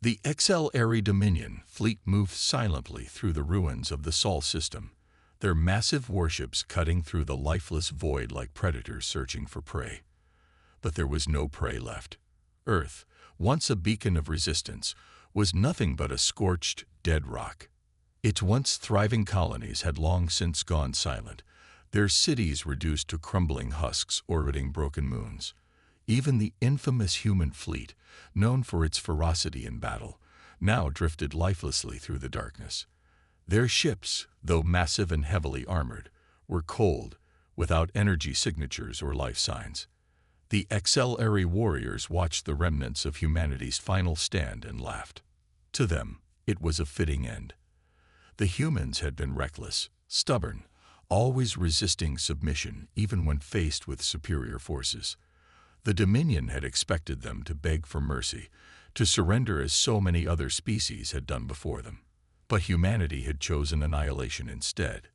The XL-Airy Dominion fleet moved silently through the ruins of the Sol system, their massive warships cutting through the lifeless void like predators searching for prey. But there was no prey left. Earth, once a beacon of resistance, was nothing but a scorched, dead rock. Its once thriving colonies had long since gone silent, their cities reduced to crumbling husks orbiting broken moons. Even the infamous human fleet, known for its ferocity in battle, now drifted lifelessly through the darkness. Their ships, though massive and heavily armored, were cold, without energy signatures or life signs. The XL-Airy warriors watched the remnants of humanity's final stand and laughed. To them, it was a fitting end. The humans had been reckless, stubborn, always resisting submission even when faced with superior forces. The Dominion had expected them to beg for mercy, to surrender as so many other species had done before them. But humanity had chosen annihilation instead.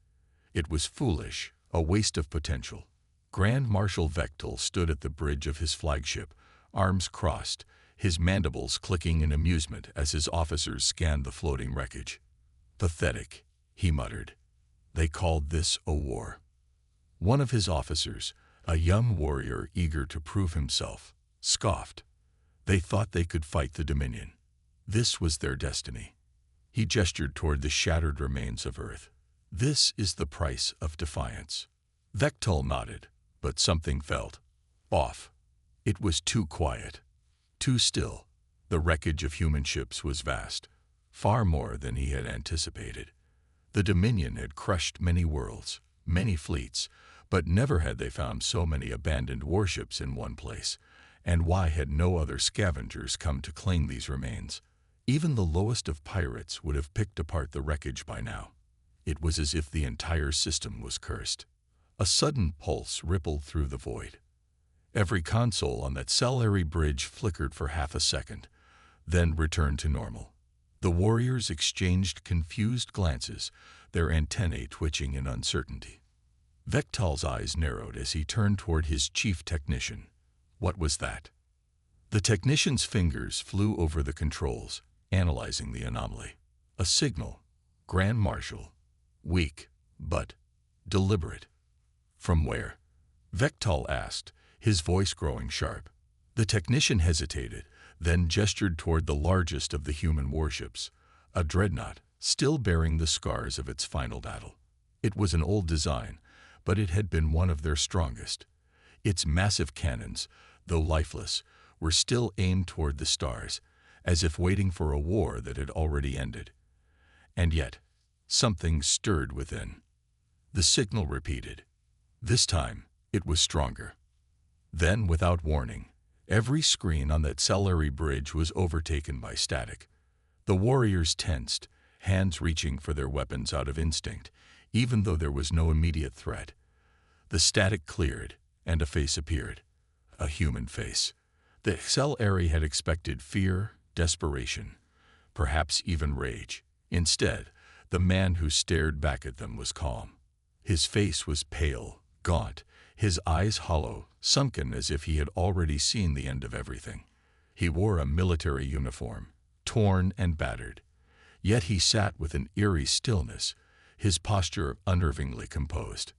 It was foolish, a waste of potential. Grand Marshal Vectel stood at the bridge of his flagship, arms crossed, his mandibles clicking in amusement as his officers scanned the floating wreckage. "Pathetic," he muttered. "They called this a war." One of his officers, a young warrior eager to prove himself, scoffed. They thought they could fight the Dominion. This was their destiny. He gestured toward the shattered remains of Earth. "This is the price of defiance." Vectel nodded, but something felt off. It was too quiet, too still. The wreckage of human ships was vast, far more than he had anticipated. The Dominion had crushed many worlds, many fleets, but never had they found so many abandoned warships in one place. And why had no other scavengers come to claim these remains? Even the lowest of pirates would have picked apart the wreckage by now. It was as if the entire system was cursed. A sudden pulse rippled through the void. Every console on that XL-Airy bridge flickered for half a second, then returned to normal. The warriors exchanged confused glances, their antennae twitching in uncertainty. Vectel's eyes narrowed as he turned toward his chief technician. What was that? The technician's fingers flew over the controls, analyzing the anomaly. A signal. Grand Marshal. Weak, but deliberate. From where? Vectel asked, his voice growing sharp. The technician hesitated, then gestured toward the largest of the human warships, a dreadnought, still bearing the scars of its final battle. It was an old design, but it had been one of their strongest. Its massive cannons, though lifeless, were still aimed toward the stars, as if waiting for a war that had already ended. And yet, something stirred within. The signal repeated. This time, it was stronger. Then, without warning, every screen on that XL-Airy bridge was overtaken by static. The warriors tensed, hands reaching for their weapons out of instinct, even though there was no immediate threat. The static cleared, and a face appeared. A human face. The XL-Airy had expected fear, desperation, perhaps even rage. Instead, the man who stared back at them was calm. His face was pale, gaunt, his eyes hollow, sunken as if he had already seen the end of everything. He wore a military uniform, torn and battered. Yet he sat with an eerie stillness, his posture unnervingly composed.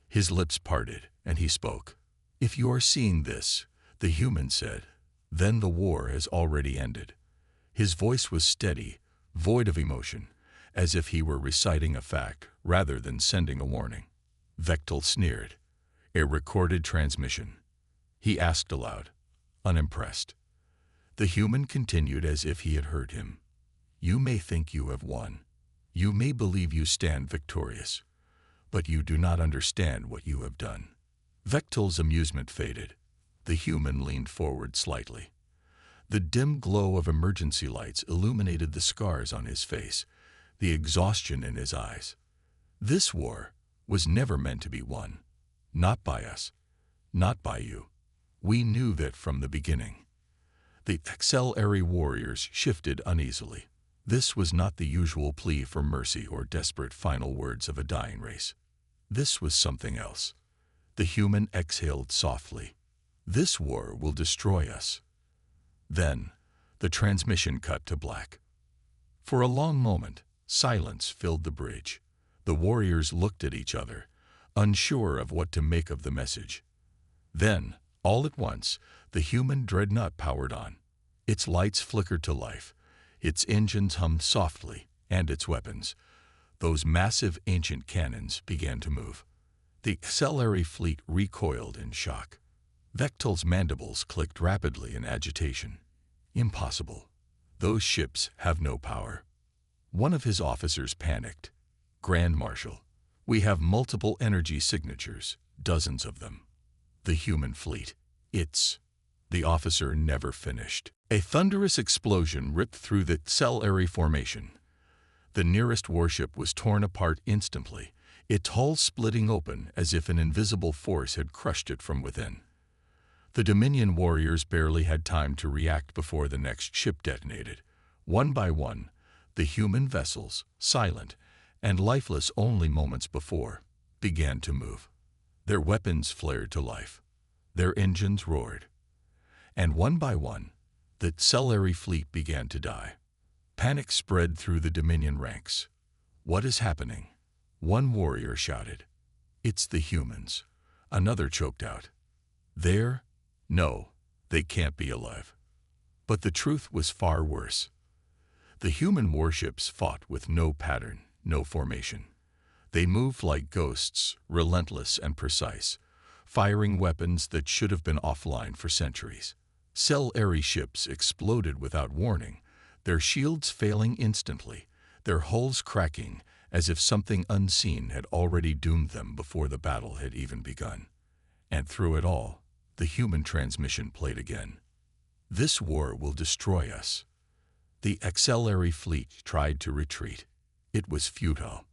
His lips parted, and he spoke. "If you are seeing this," the human said, "then the war has already ended." His voice was steady, void of emotion, as if he were reciting a fact rather than sending a warning. Vectel sneered. "A recorded transmission?" he asked aloud, unimpressed. The human continued as if he had heard him. "You may think you have won. You may believe you stand victorious. But you do not understand what you have done." Vectel's amusement faded. The human leaned forward slightly. The dim glow of emergency lights illuminated the scars on his face, the exhaustion in his eyes. This war was never meant to be won. Not by us. Not by you. We knew that from the beginning. The XL-Airy warriors shifted uneasily. This was not the usual plea for mercy or desperate final words of a dying race. This was something else. The human exhaled softly. "This war will destroy us." Then, The transmission cut to black. For a long moment, silence filled the bridge. The warriors looked at each other, unsure of what to make of the message. Then, all at once, the human dreadnought powered on. Its lights flickered to life, its engines hummed softly, and its weapons, those massive ancient cannons, began to move. The auxiliary fleet recoiled in shock. Vektal's mandibles clicked rapidly in agitation. Impossible. Those ships have no power. One of his officers panicked. Grand Marshal, we have multiple energy signatures, dozens of them. The human fleet. The officer never finished. A thunderous explosion ripped through the auxiliary formation. The nearest warship was torn apart instantly, its hull splitting open as if an invisible force had crushed it from within. The Dominion warriors barely had time to react before the next ship detonated. One by one, the human vessels, silent and lifeless only moments before, began to move. Their weapons flared to life. Their engines roared. And one by one, the auxiliary fleet began to die. Panic spread through the Dominion ranks. What is happening? One warrior shouted. It's the humans. Another choked out. No, they can't be alive. But the truth was far worse. The human warships fought with no pattern, no formation. They moved like ghosts, relentless and precise, firing weapons that should have been offline for centuries. Auxiliary ships exploded without warning, their shields failing instantly, their hulls cracking as if something unseen had already doomed them before the battle had even begun. And through it all, the human transmission played again. This war will destroy us. The auxiliary fleet tried to retreat. It was futile.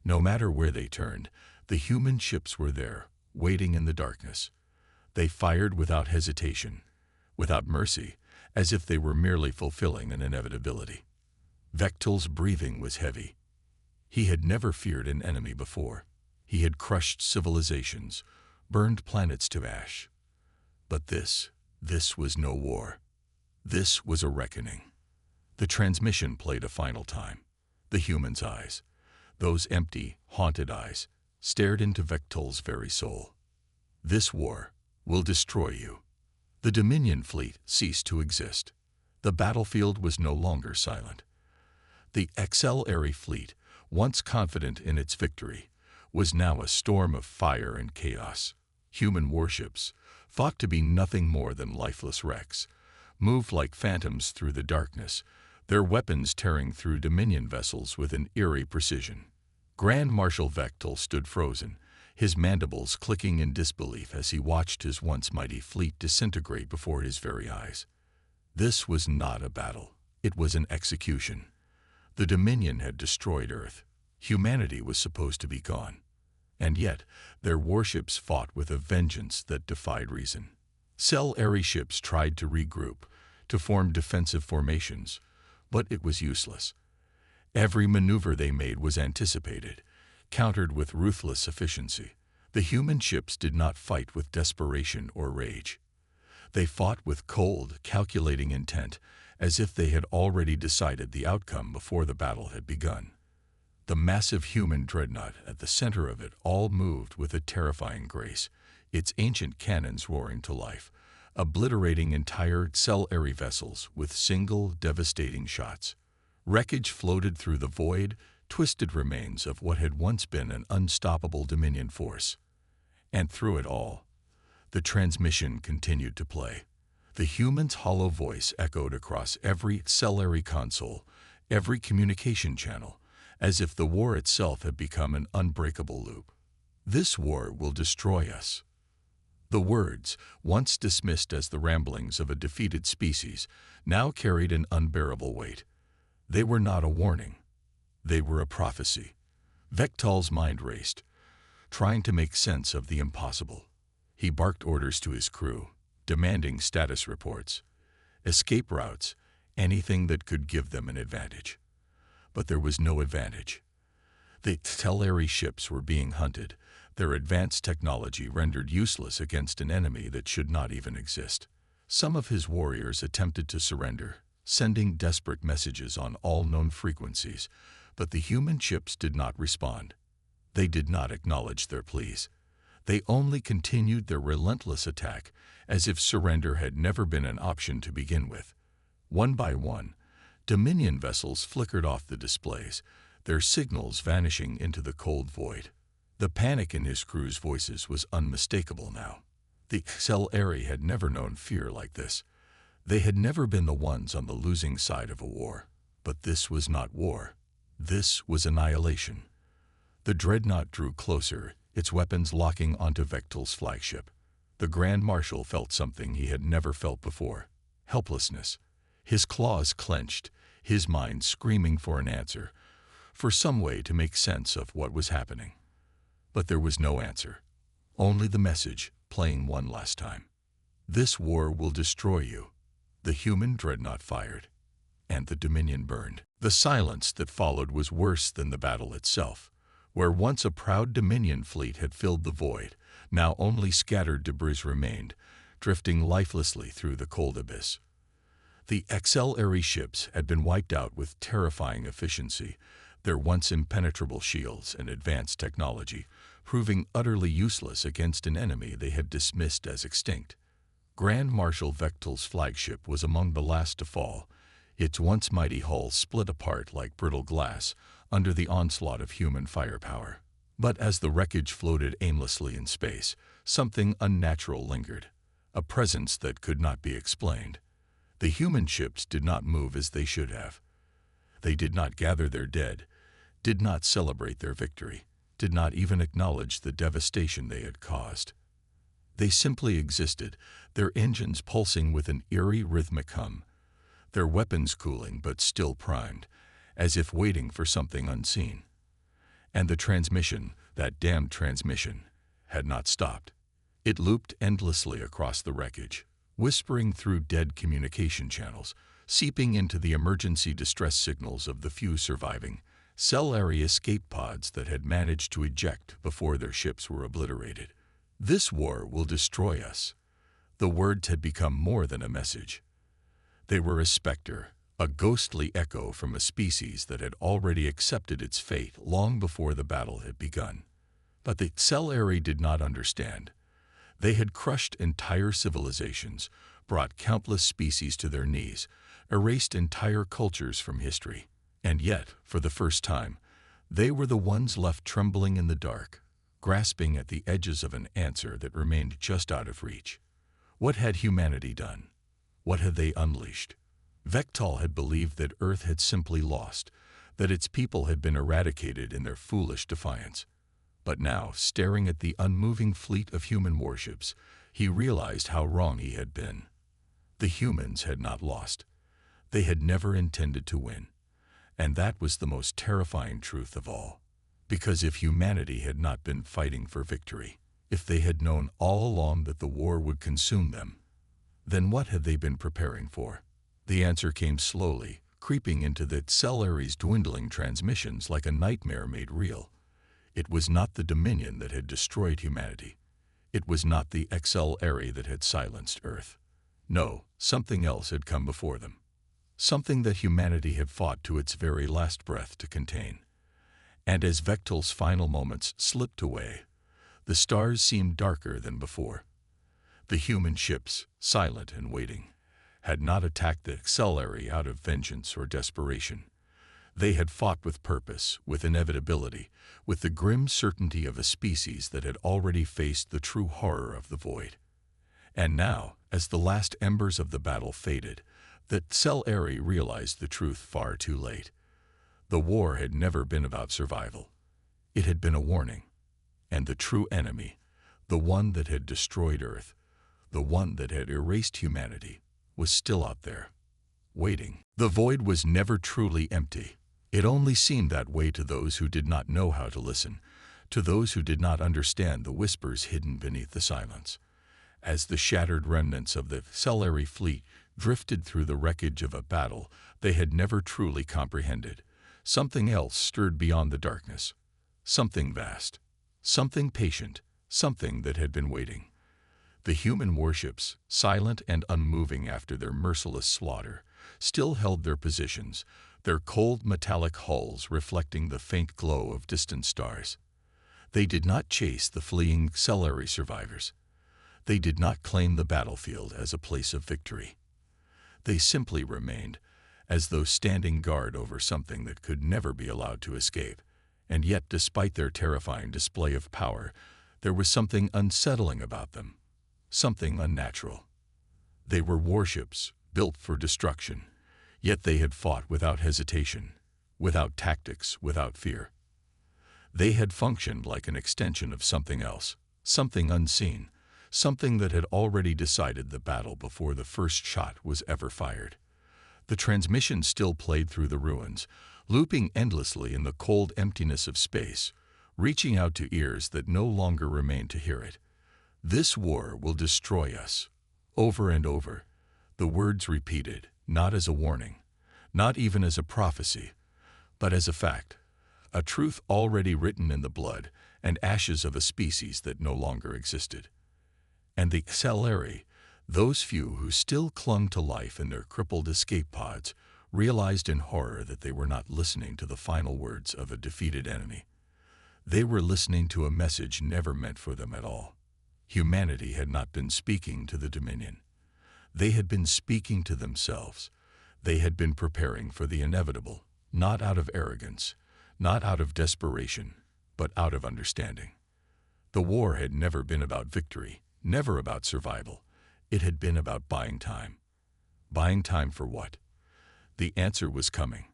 No matter where they turned, the human ships were there, waiting in the darkness. They fired without hesitation, without mercy, as if they were merely fulfilling an inevitability. Vektal's breathing was heavy. He had never feared an enemy before. He had crushed civilizations, burned planets to ash. But this was no war. This was a reckoning. The transmission played a final time. The human's eyes, those empty, haunted eyes, stared into Vektal's very soul. This war will destroy you. The Dominion fleet ceased to exist. The battlefield was no longer silent. The auxiliary fleet, once confident in its victory, was now a storm of fire and chaos. Human warships, thought to be nothing more than lifeless wrecks, moved like phantoms through the darkness, their weapons tearing through Dominion vessels with an eerie precision. Grand Marshal Vektal stood frozen, his mandibles clicking in disbelief as he watched his once mighty fleet disintegrate before his very eyes. This was not a battle. It was an execution. The Dominion had destroyed Earth. Humanity was supposed to be gone. And yet, their warships fought with a vengeance that defied reason. Auxiliary ships tried to regroup, to form defensive formations, but it was useless. Every maneuver they made was anticipated, countered with ruthless efficiency. The human ships did not fight with desperation or rage. They fought with cold, calculating intent, as if they had already decided the outcome before the battle had begun. The massive human dreadnought at the center of it all moved with a terrifying grace, its ancient cannons roaring to life, obliterating entire auxiliary vessels with single, devastating shots. Wreckage floated through the void, twisted remains of what had once been an unstoppable Dominion force. And through it all, the transmission continued to play. The human's hollow voice echoed across every auxiliary console, every communication channel, as if the war itself had become an unbreakable loop. This war will destroy us. The words, once dismissed as the ramblings of a defeated species, now carried an unbearable weight. They were not a warning. They were a prophecy. Vektal's mind raced, trying to make sense of the impossible. He barked orders to his crew, demanding status reports, escape routes, anything that could give them an advantage. But there was no advantage. The auxiliary ships were being hunted, their advanced technology rendered useless against an enemy that should not even exist. Some of his warriors attempted to surrender, sending desperate messages on all known frequencies, but the human ships did not respond. They did not acknowledge their pleas. They only continued their relentless attack, as if surrender had never been an option to begin with. One by one, Dominion vessels flickered off the displays, their signals vanishing into the cold void. The panic in his crew's voices was unmistakable now. The XLR had never known fear like this. They had never been the ones on the losing side of a war. But this was not war. This was annihilation. The dreadnought drew closer, its weapons locking onto Vectel's flagship. The Grand Marshal felt something he had never felt before: helplessness. His claws clenched, his mind screaming for an answer, for some way to make sense of what was happening. But there was no answer. Only the message, playing one last time. "This war will destroy you." The human dreadnought fired, and the Dominion burned. The silence that followed was worse than the battle itself. Where once a proud Dominion fleet had filled the void, now only scattered debris remained, drifting lifelessly through the cold abyss. The XLR ships had been wiped out with terrifying efficiency, their once impenetrable shields and advanced technology proving utterly useless against an enemy they had dismissed as extinct. Grand Marshal Vectel's flagship was among the last to fall, its once mighty hull split apart like brittle glass under the onslaught of human firepower. But as the wreckage floated aimlessly in space, something unnatural lingered, a presence that could not be explained. The human ships did not move as they should have. They did not gather their dead, did not celebrate their victory, did not even acknowledge the devastation they had caused. They simply existed, their engines pulsing with an eerie rhythmic hum, their weapons cooling but still primed, as if waiting for something unseen. And the transmission, that damned transmission, had not stopped. It looped endlessly across the wreckage, whispering through dead communication channels, seeping into the emergency distress signals of the few surviving Cell-area escape pods that had managed to eject before their ships were obliterated. "This war will destroy us." The words had become more than a message. They were a specter, a ghostly echo from a species that had already accepted its fate long before the battle had begun. But the Cell-area did not understand. They had crushed entire civilizations, brought countless species to their knees, erased entire cultures from history. And yet, for the first time, they were the ones left trembling in the dark, grasping at the edges of an answer that remained just out of reach. What had humanity done? What had they unleashed? Vectel had believed that Earth had simply lost, that its people had been eradicated in their foolish defiance. But now, staring at the unmoving fleet of human warships, he realized how wrong he had been. The humans had not lost. They had never intended to win. And that was the most terrifying truth of all. Because if humanity had not been fighting for victory, if they had known all along that the war would consume them, then what had they been preparing for? The answer came slowly, creeping into the Cell-area's dwindling transmissions like a nightmare made real. It was not the Dominion that had destroyed humanity. It was not the XL-area that had silenced Earth. No, something else had come before them. Something that humanity had fought to its very last breath to contain. And as Vectel's final moments slipped away, the stars seemed darker than before. The human ships, silent and waiting, had not attacked the Cell-area out of vengeance or desperation. They had fought with purpose, with inevitability, with the grim certainty of a species that had already faced the true horror of the void. And now, as the last embers of the battle faded, the Cell-area realized the truth far too late. The war had never been about survival. It had been a warning. And the true enemy, the one that had destroyed Earth, the one that had erased humanity, was still out there, waiting. The void was never truly empty. It only seemed that way to those who did not know how to listen, to those who did not understand the whispers hidden beneath the silence. As the shattered remnants of the Cell-area fleet drifted through the wreckage of a battle they had never truly comprehended, something else stirred beyond the darkness. Something vast, something patient, something that had been waiting. The human warships, silent and unmoving after their merciless slaughter, still held their positions, their cold metallic hulls reflecting the faint glow of distant stars. They did not chase the fleeing Celery survivors. They did not claim the battlefield as a place of victory. They simply remained, as though standing guard over something that could never be allowed to escape. And yet, despite their terrifying display of power, there was something unsettling about them, something unnatural. They were warships, built for destruction, yet they had fought without hesitation, without tactics, without fear. They had functioned like an extension of something else, something unseen, something that had already decided the battle before the first shot was ever fired. The transmission still played through the ruins, looping endlessly in the cold emptiness of space, reaching out to ears that no longer remained to hear it. "This war will destroy us." Over and over, the words repeated, not as a warning, not even as a prophecy, but as a fact, a truth already written in the blood and ashes of a species that no longer existed. And the Celery, those few who still clung to life in their crippled escape pods, realized in horror that they were not listening to the final words of a defeated enemy. They were listening to a message never meant for them at all. Humanity had not been speaking to the Dominion. They had been speaking to themselves. They had been preparing for the inevitable, not out of arrogance, not out of desperation, but out of understanding. The war had never been about victory, never about survival. It had been about buying time. Buying time for what? The answer was coming,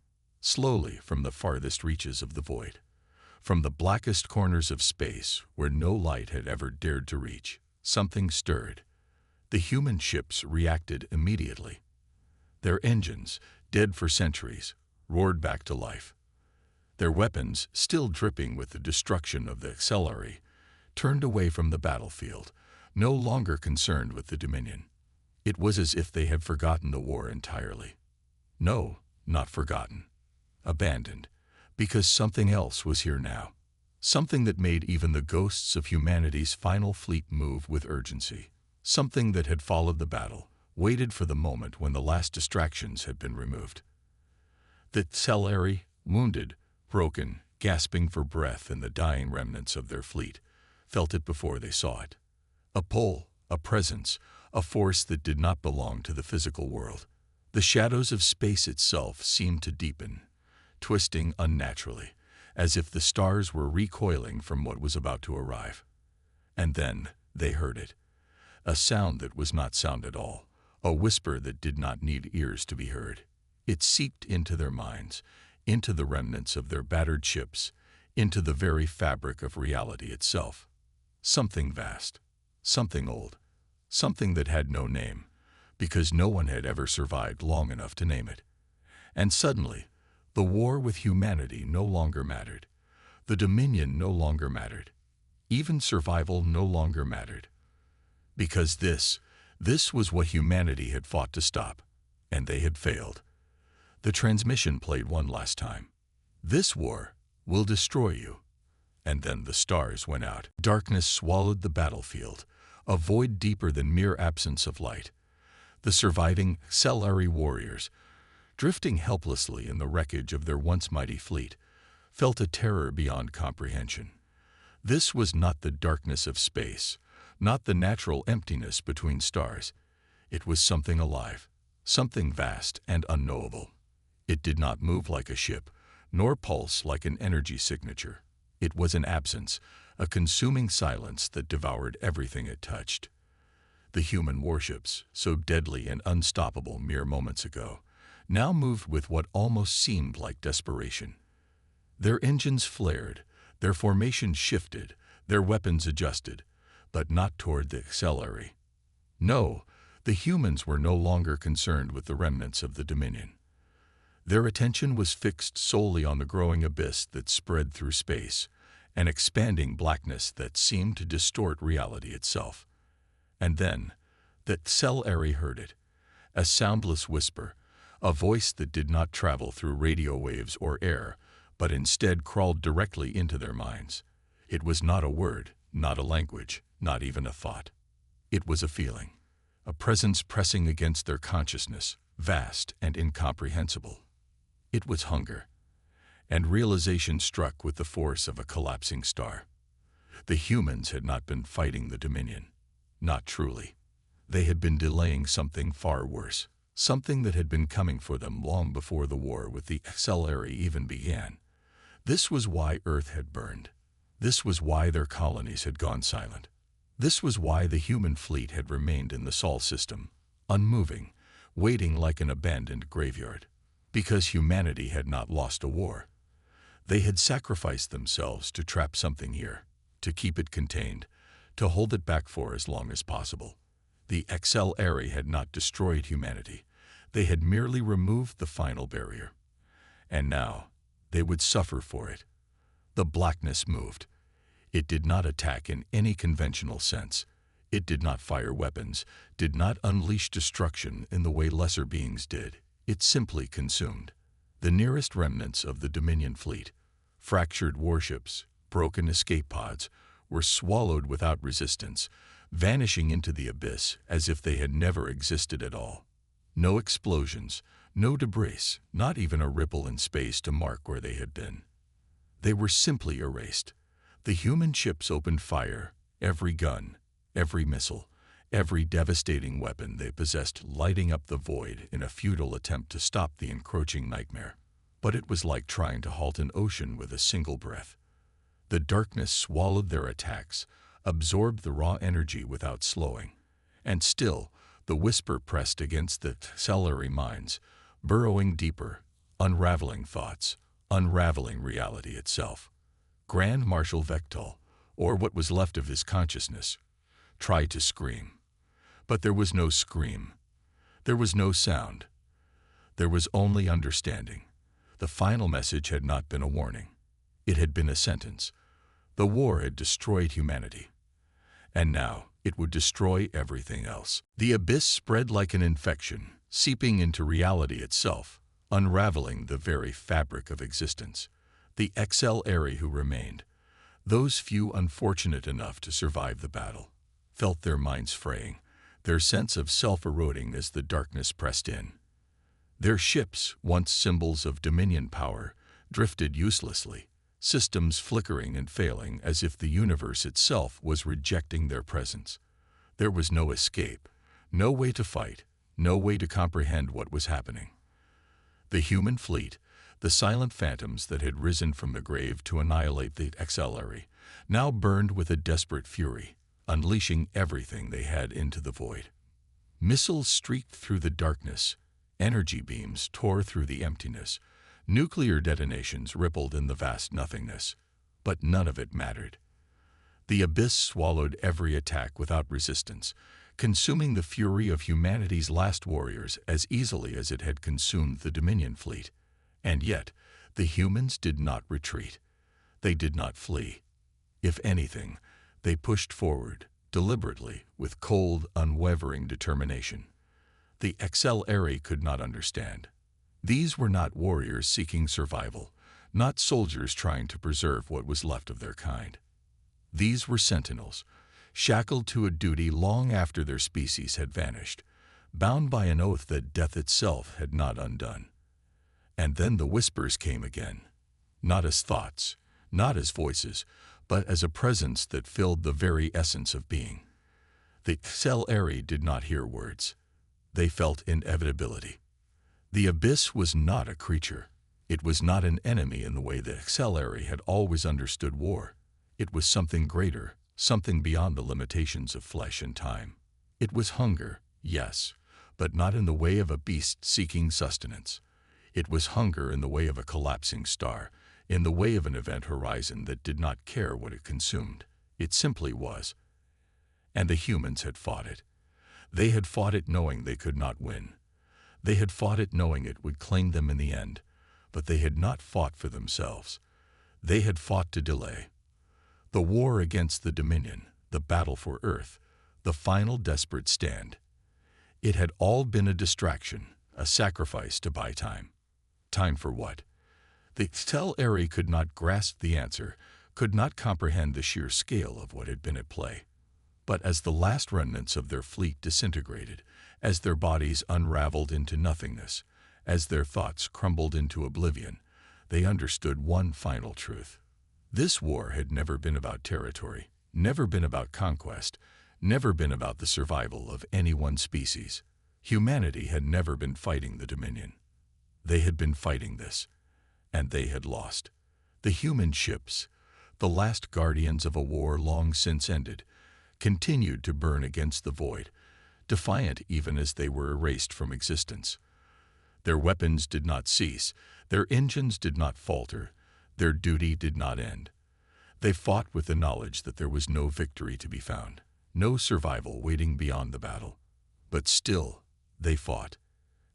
slowly from the farthest reaches of the void, from the blackest corners of space where no light had ever dared to reach. Something stirred. The human ships reacted immediately. Their engines, dead for centuries, roared back to life. Their weapons, still dripping with the destruction of the Celery, turned away from the battlefield, no longer concerned with the Dominion. It was as if they had forgotten the war entirely. No, not forgotten. Abandoned, because something else was here now. Something that made even the ghosts of humanity's final fleet move with urgency. Something that had followed the battle, waited for the moment when the last distractions had been removed. The Celery, wounded, broken, gasping for breath in the dying remnants of their fleet, felt it before they saw it. A pull, a presence, a force that did not belong to the physical world. The shadows of space itself seemed to deepen, twisting unnaturally, as if the stars were recoiling from what was about to arrive. And then they heard it. A sound that was not sound at all, a whisper that did not need ears to be heard. It seeped into their minds, into the remnants of their battered ships, into the very fabric of reality itself. Something vast, something old, something that had no name, because no one had ever survived long enough to name it. And suddenly, the war with humanity no longer mattered. The Dominion no longer mattered. Even survival no longer mattered. Because this was what humanity had fought to stop, and they had failed. The transmission played one last time. "This war will destroy you." And then the stars went out. Darkness swallowed the battlefield, a void deeper than mere absence of light. The surviving Celery warriors, drifting helplessly in the wreckage of their once mighty fleet, felt a terror beyond comprehension. This was not the darkness of space, not the natural emptiness between stars. It was something alive, something vast and unknowable. It did not move like a ship, nor pulse like an energy signature. It was an absence, a consuming silence that devoured everything it touched. The human warships, so deadly and unstoppable mere moments ago, now moved with what almost seemed like desperation. Their engines flared, their formations shifted, their weapons adjusted, but not toward the Celery. No, the humans were no longer concerned with the remnants of the Dominion. Their attention was fixed solely on the growing abyss that spread through space, an expanding blackness that seemed to distort reality itself. And then, the Celery heard it, a soundless whisper, a voice that did not travel through radio waves or air, but instead crawled directly into their minds. It was not a word, not a language, not even a thought. It was a feeling, a presence pressing against their consciousness, vast and incomprehensible. It was hunger, and realization struck with the force of a collapsing star. The humans had not been fighting the Dominion. Not truly. They had been delaying something far worse, something that had been coming for them long before the war with the HFY even began. This was why Earth had burned. This was why their colonies had gone silent. This was why the human fleet had remained in the Sol system, unmoving, waiting like an abandoned graveyard. Because humanity had not lost a war. They had sacrificed themselves to trap something here, to keep it contained, to hold it back for as long as possible. The HFY had not destroyed humanity. They had merely removed the final barrier. And now, they would suffer for it. The blackness moved. It did not attack in any conventional sense. It did not fire weapons, did not unleash destruction in the way lesser beings did. It simply consumed. The nearest remnants of the Dominion fleet, fractured warships, broken escape pods, were swallowed without resistance, vanishing into the abyss as if they had never existed at all. No explosions, no debris, not even a ripple in space to mark where they had been. They were simply erased. The human ships opened fire, every gun, every missile, every devastating weapon they possessed lighting up the void in a futile attempt to stop the encroaching nightmare. But it was like trying to halt an ocean with a single breath. The darkness swallowed their attacks, absorbed the raw energy without slowing. And still, the whisper pressed against the celery minds, burrowing deeper, unraveling thoughts, unraveling reality itself. Grand Marshal Vectal, or what was left of his consciousness, tried to scream. But there was no scream. There was no sound. There was only understanding. The final message had not been a warning. It had been a sentence. The war had destroyed humanity. And now it would destroy everything else. The abyss spread like an infection, seeping into reality itself, unraveling the very fabric of existence. The HFY who remained, those few unfortunate enough to survive the battle, felt their minds fraying, their sense of self eroding as the darkness pressed in. Their ships, once symbols of Dominion power, drifted uselessly, systems flickering and failing as if the universe itself was rejecting their presence. There was no escape, no way to fight, no way to comprehend what was happening. The human fleet, the silent phantoms that had risen from the grave to annihilate the HFY, now burned with a desperate fury, unleashing everything they had into the void. Missiles streaked through the darkness, energy beams tore through the emptiness, nuclear detonations rippled in the vast nothingness, but none of it mattered. The abyss swallowed every attack without resistance, consuming the fury of humanity's last warriors as easily as it had consumed the Dominion fleet. And yet, the humans did not retreat. They did not flee. If anything, they pushed forward, deliberately, with cold, unwavering determination. The HFY could not understand. These were not warriors seeking survival, not soldiers trying to preserve what was left of their kind. These were sentinels, shackled to a duty long after their species had vanished, bound by an oath that death itself had not undone. And then the whispers came again, not as thoughts, not as voices, but as a presence that filled the very essence of being. The HFY did not hear words. They felt inevitability. The abyss was not a creature. It was not an enemy in the way the HFY had always understood war. It was something greater, something beyond the limitations of flesh and time. It was hunger, yes, but not in the way of a beast seeking sustenance. It was hunger in the way of a collapsing star, in the way of an event horizon that did not care what it consumed. It simply was. And the humans had fought it. They had fought it knowing they could not win. They had fought it knowing it would claim them in the end, but they had not fought for themselves. They had fought to delay. The war against the Dominion, the battle for Earth, the final desperate stand. It had all been a distraction, a sacrifice to buy time. Time for what? The HFY could not grasp the answer, could not comprehend the sheer scale of what had been at play. But as the last remnants of their fleet disintegrated, as their bodies unraveled into nothingness, as their thoughts crumbled into oblivion, they understood one final truth. This war had never been about territory, never been about conquest, never been about the survival of any one species. Humanity had never been fighting the Dominion. They had been fighting this, and they had lost. The human ships, the last guardians of a war long since ended, continued to burn against the void, defiant even as they were erased from existence. Their weapons did not cease, their engines did not falter, their duty did not end. They fought with the knowledge that there was no victory to be found, no survival waiting beyond the battle. But still, they fought.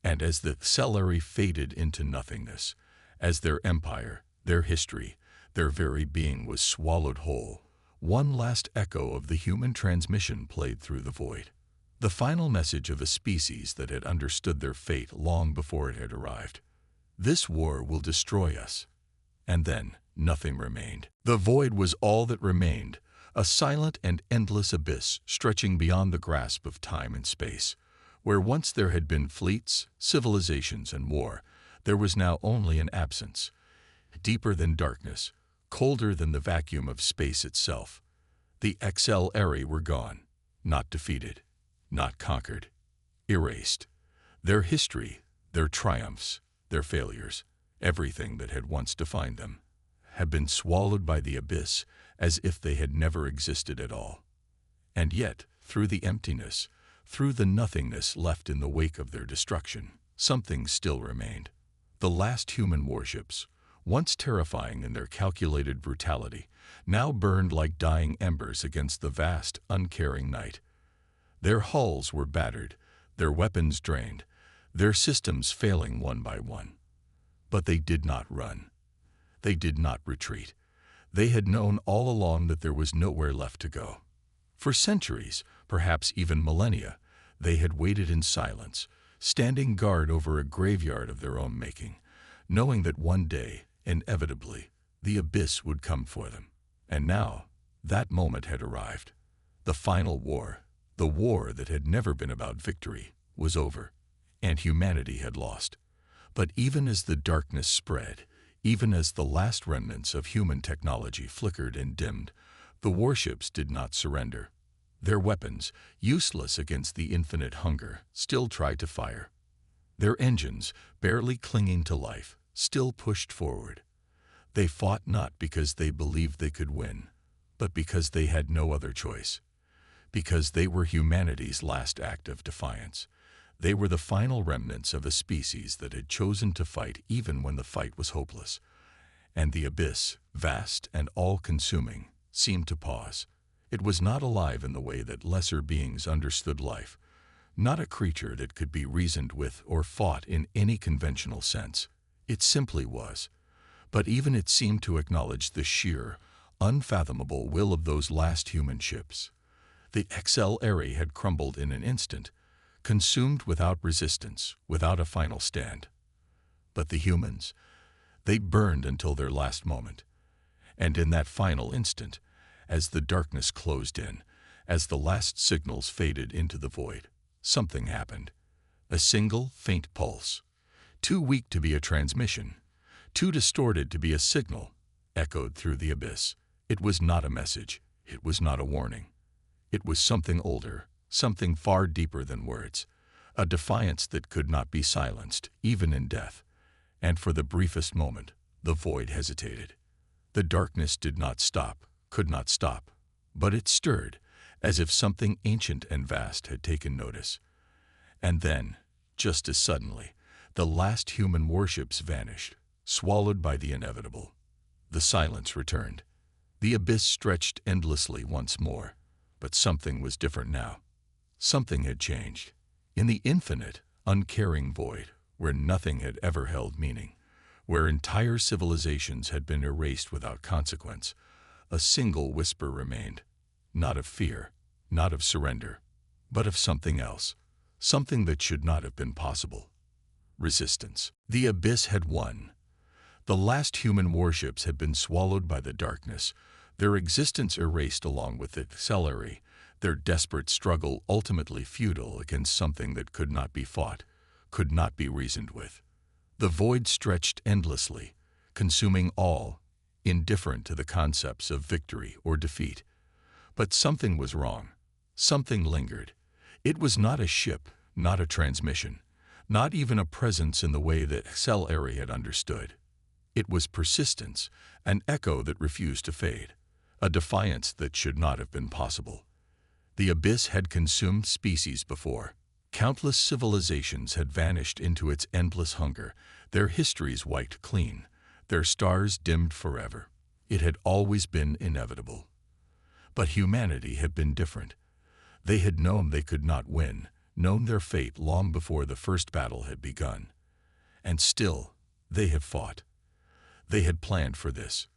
And as the Celery faded into nothingness, as their empire, their history, their very being was swallowed whole, one last echo of the human transmission played through the void. The final message of a species that had understood their fate long before it had arrived. This war will destroy us. And then nothing remained. The void was all that remained, a silent and endless abyss stretching beyond the grasp of time and space. Where once there had been fleets, civilizations, and war, there was now only an absence. Deeper than darkness, colder than the vacuum of space itself. The XLRE were gone, not defeated, not conquered, erased. Their history, their triumphs, their failures, everything that had once defined them, had been swallowed by the abyss as if they had never existed at all. And yet, through the emptiness, through the nothingness left in the wake of their destruction, something still remained. The last human warships, once terrifying in their calculated brutality, now burned like dying embers against the vast, uncaring night. Their hulls were battered, their weapons drained, their systems failing one by one. But they did not run. They did not retreat. They had known all along that there was nowhere left to go. For centuries, perhaps even millennia, they had waited in silence, standing guard over a graveyard of their own making, knowing that one day, inevitably, the abyss would come for them. And now, that moment had arrived. The final war, the war that had never been about victory, was over, and humanity had lost. But even as the darkness spread, even as the last remnants of human technology flickered and dimmed, the warships did not surrender. Their weapons, useless against the infinite hunger, still tried to fire. Their engines, barely clinging to life, still pushed forward. They fought not because they believed they could win, but because they had no other choice. Because they were humanity's last act of defiance. They were the final remnants of a species that had chosen to fight even when the fight was hopeless. And the abyss, vast and all-consuming, seemed to pause. It was not alive in the way that lesser beings understood life, not a creature that could be reasoned with or fought in any conventional sense. It simply was. But even it seemed to acknowledge the sheer, unfathomable will of those last human ships. The XLRE had crumbled in an instant, consumed without resistance, without a final stand. But the humans, they burned until their last moment. And in that final instant, as the darkness closed in, as the last signals faded into the void, something happened. A single, faint pulse, too weak to be a transmission, too distorted to be a signal, echoed through the abyss. It was not a message. It was not a warning. It was something older, something far deeper than words, a defiance that could not be silenced, even in death. And for the briefest moment, the void hesitated. The darkness did not stop, could not stop, but it stirred, as if something ancient and vast had taken notice. And then, just as suddenly, the last human warships vanished, swallowed by the inevitable. The silence returned. The abyss stretched endlessly once more, but something was different now. Something had changed. In the infinite, uncaring void, where nothing had ever held meaning, where entire civilizations had been erased without consequence, a single whisper remained, not of fear, not of surrender, but of something else, something that should not have been possible. Resistance. The abyss had won. The last human warships had been swallowed by the darkness, their existence erased along with its celery, their desperate struggle ultimately futile against something that could not be fought, could not be reasoned with. The void stretched endlessly, consuming all, indifferent to the concepts of victory or defeat. But something was wrong. Something lingered. It was not a ship, not a transmission, not even a presence in the way that Celery had understood. It was persistence, an echo that refused to fade, a defiance that should not have been possible. The abyss had consumed species before. Countless civilizations had vanished into its endless hunger, their histories wiped clean, their stars dimmed forever. It had always been inevitable. But humanity had been different. They had known they could not win, known their fate long before the first battle had begun. And still, they had fought. They had planned for this.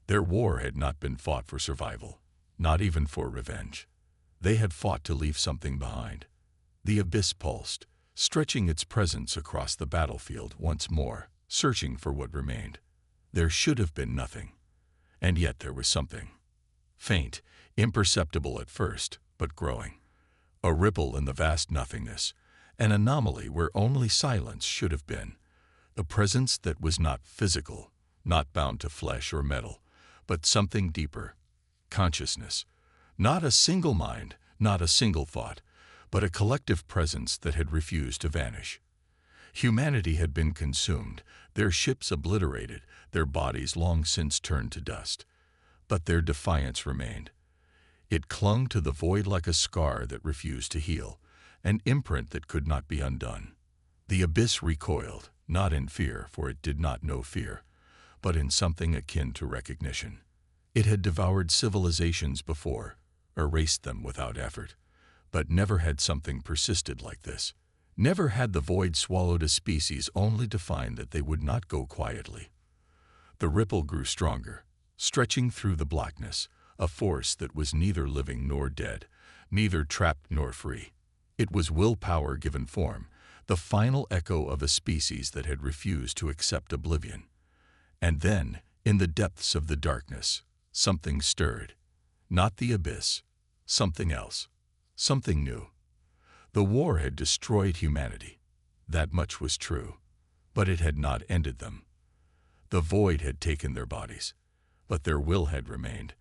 Their war had not been fought for survival, not even for revenge. They had fought to leave something behind. The abyss pulsed, stretching its presence across the battlefield once more, searching for what remained. There should have been nothing. And yet there was something. Faint, imperceptible at first, but growing. A ripple in the vast nothingness, an anomaly where only silence should have been. A presence that was not physical, not bound to flesh or metal, but something deeper. Consciousness. Not a single mind, not a single thought, but a collective presence that had refused to vanish. Humanity had been consumed, their ships obliterated, their bodies long since turned to dust. But their defiance remained. It clung to the void like a scar that refused to heal, an imprint that could not be undone. The abyss recoiled, not in fear, for it did not know fear, but in something akin to recognition. It had devoured civilizations before, erased them without effort, but never had something persisted like this. Never had the void swallowed a species only to find that they would not go quietly. The ripple grew stronger, stretching through the blackness, a force that was neither living nor dead, neither trapped nor free. It was willpower given form, the final echo of a species that had refused to accept oblivion. And then, in the depths of the darkness, something stirred. Not the abyss, something else, something new. The war had destroyed humanity. That much was true. But it had not ended them. The void had taken their bodies, but their will had remained,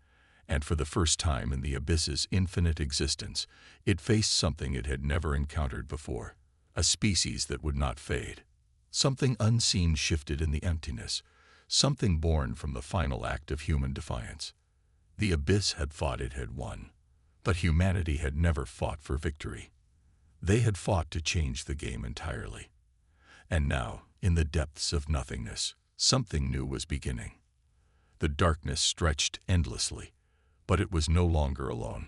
and for the first time in the abyss's infinite existence, it faced something it had never encountered before, a species that would not fade. Something unseen shifted in the emptiness, something born from the final act of human defiance. The abyss had thought it had won, but humanity had never fought for victory. They had fought to change the game entirely. And now, in the depths of nothingness, something new was beginning. The darkness stretched endlessly, but it was no longer alone.